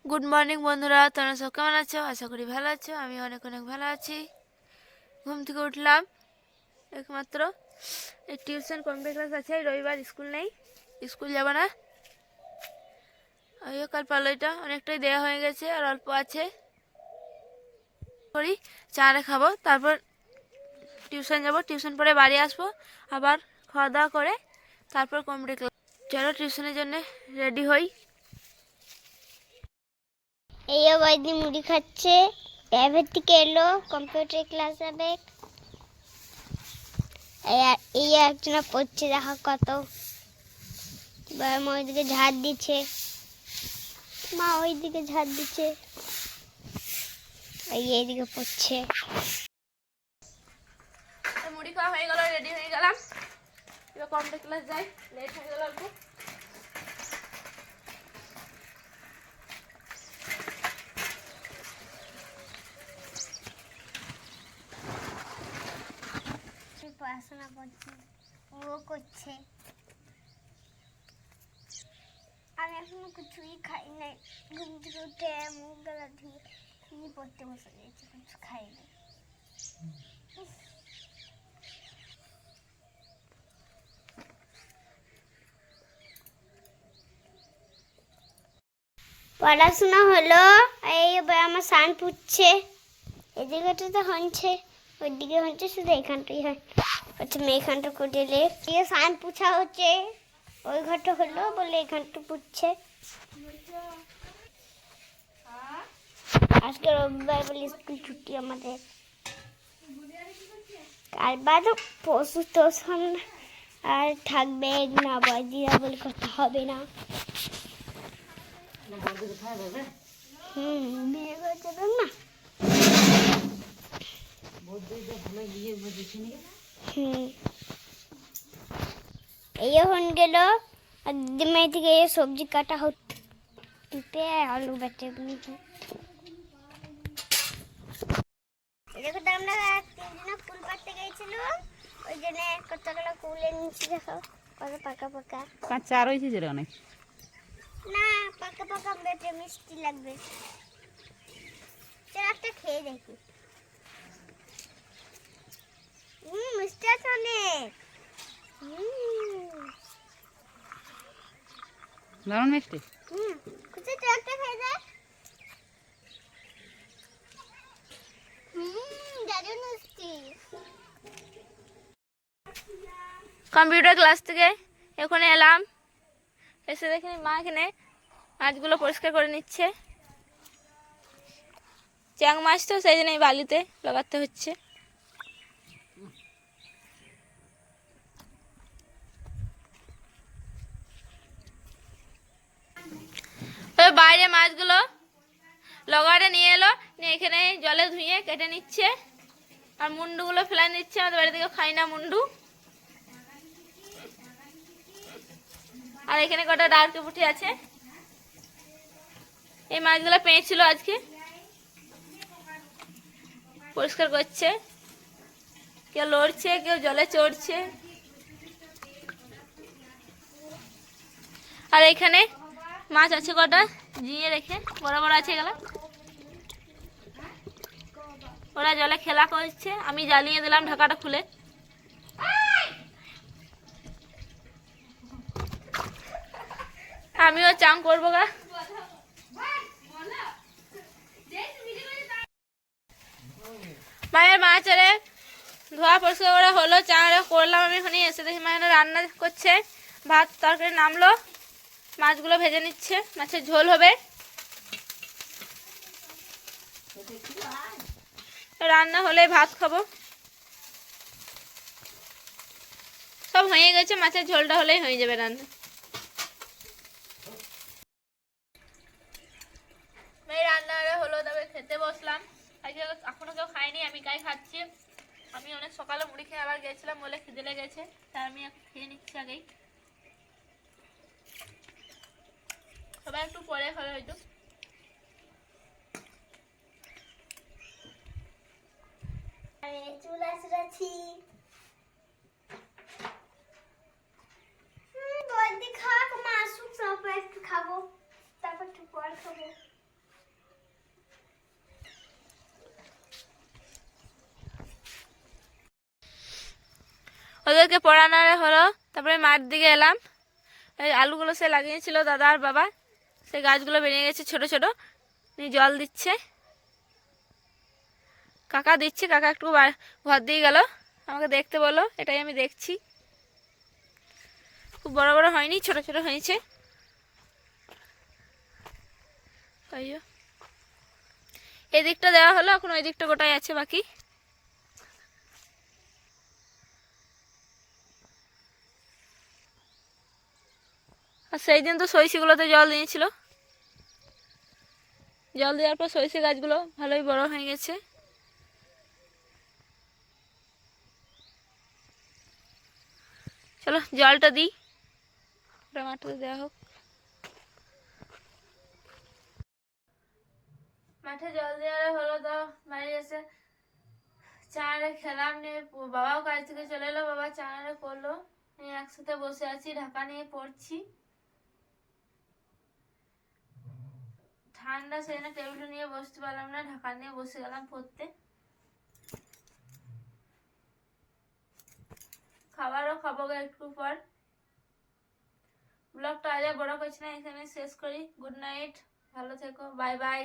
Good morning বন্ধুরা, তোমরা সব কেমন আছো? আশা করি ভালো আছো। আমি অনেক অনেক ভালো আছি। ঘুম থেকে উঠলাম একমাত্র। এই টিউশন কম্পিউটার ক্লাস আছে, রবিবার স্কুল নেই, স্কুল যাব না। ওই কাল পার্লারটা অনেকটাই দেওয়া হয়ে গেছে, আর অল্প আছে। করি চারে খাবো, তারপর টিউশন যাব। টিউশন পরে বাড়ি আসবো, আবার খাওয়া দাওয়া করে তারপর কম্পিউটার ক্লাস। চলো টিউশনের জন্য রেডি হই। এই বৈদি মুড়ি খাচ্ছে, প্রাইভেট থেকে এলো, কম্পিউটার ক্লাস যাবে। এই একজনা পড়ছে, দেখা কত মা ওইদিকে ঝাড় দিচ্ছে, মা ওইদিকে ঝাড় দিচ্ছে, এইদিকে পড়ছে। মুড়ি খাওয়া হয়ে গেল, রেডি হয়ে গেলাম, এবার কম্পিউটার ক্লাস যাই। লেট হয়ে গেল অল্প। পড়াশোনা করছি, ও করছে। আমি এখনো কিছুই খাই নাই। ঘুম থেকে উঠে মুখ গলা ধুয়ে পড়তে বসে গেছি, কিছু খাই নাই। পড়াশোনা হলো, এই আমার সান পুচ্ছে, এদিকে তো হচ্ছে, ওইদিকে হচ্ছে, শুধু এখানটাই হচ্ছে। এখানটা কুটিলে সান পুছা হচ্ছে, ওই ঘরটা হলো বলে এখানটা পুচ্ছে। আজকে রবিবার বলে স্কুল ছুটি আমাদের। কাল বাদ পশু তো আর থাকবে না, বয়দিরা বলে কথা হবে না। বিয়ে করে যাবেন না। এই এখন গেল, আর দিদিমাই থেকে সবজি কাটা হচ্ছে, পিঁপে আলু বেটে। দেখো তো আমরা তিনজনে ফুল পাড়তে গেছিলাম, ওই জন্য কতগুলো কুলে নিচ্ছি। দেখো কত পাকা পাকা কাঁচা আর হয়েছে যেটা অনেক না, পাকা পাকা বেটে মিষ্টি লাগবে। চল একটা খেয়ে দেখি। মিষ্টি আছে অনেক। দারুণ মিষ্টি। খুশি তুই একটা খেয়ে দেখ। দারুণ মিষ্টি। কম্পিউটার ক্লাস থেকে এখন এলাম, এসে দেখি মা এখানে মাছগুলো পরিষ্কার করে নিচ্ছে। চ্যাং মাছ তো, সেই জন্য এই বালিতে লাগাতে হচ্ছে। বাইরে মাছগুলো লগারে নিয়ে এলো, নিয়ে এখানে জলে ধুয়ে কেটে নিচ্ছে, আর মুন্ডুগুলো ফেলে নিচ্ছে। আমাদের বাড়ি থেকে খাই না মুন্ডু। আর এখানে কটা ডার্কে পুঁটি আছে, এই মাছগুলো পেয়েছিল আজকে, পরিষ্কার করছে। কেউ লড়ছে, কেউ জলে চড়ছে। আর এখানে মাছ আছে কটা জিয়ে রেখে, বড় বড় আছে এগুলো। ওরা জলে খেলা করছে, আমি জ্বালিয়ে দিলাম ঢাকাটা খুলে। আমিও চান করবো গা। মায়ের মাছ আরে ধোয়া পরিষ্কার করা হলো, চান করলাম। আমি এখানে এসে দেখি মায়ের রান্না করছে, ভাত তরকারি নামলো, মাছগুলো ভেজে নিচ্ছে, মাছের ঝোল হবে। রান্না হলে ভাত খাবো। সব হয়ে গেছে, মাছের ঝোলটা হলেই হয়ে যাবে রান্না। রান্না হলো, তবে খেতে বসলাম। আজকে এখনো কেউ খাইনি, আমি গায়ে খাচ্ছি। আমি অনেক সকালে মুড়ি খেয়ে আবার গেছিলাম বলে খিদে লেগেছে, তাই আমি খেয়ে নিচ্ছি আগেই। সবাই একটু পরে খাবে হয়তো। চুল আসছি, খাক মা আসুক, তারপর একটু খাবো, তারপর একটু পর খাবো। ওদেরকে পড়ানো হলো। তারপরে মাঠ দিকে এলাম। এই আলুগুলো সে লাগিয়েছিল দাদা আর বাবা, সেই গাছগুলো বেরিয়ে গেছে ছোট ছোট, নিয়ে জল দিচ্ছে। কাকা দিচ্ছে, কাকা একটু ঘর দিয়ে গেল, আমাকে দেখতে বলো, এটাই আমি দেখছি। খুব বড় বড় হয়নি, ছোট ছোট হয়েছে। এই দিকটা দেওয়া হলো, এখন ওই দিকটা গোটাই আছে বাকি। আর সেই দিন তো সরিষাগুলোতে জল দিয়েছিল, জল দেওয়ার পর সরিষা গাছগুলো ভালোই বড় হয়ে গেছে। চলো জলটা দিই, মাঠে দেওয়া হোক। মাঠে জল দেওয়া হলো, তো বাড়ি এসে চানারে খেলাম, নিয়ে বাবাও কাজ থেকে চলে এলো, বাবা চানারে পড়লো, নিয়ে একসাথে বসে আছি, ঢাকা নিয়ে পড়ছি। ঠান্ডা, সেজন্য টেবিলটা নিয়ে বসতে পারলাম না, ঢাকা নিয়ে বসে গেলাম পড়তে। খাবারও খাবো একটু পর। ব্লগটা আজ আর বড় করছি না, এখানে শেষ করি। গুড নাইট, ভালো থেকো, বাই বাই।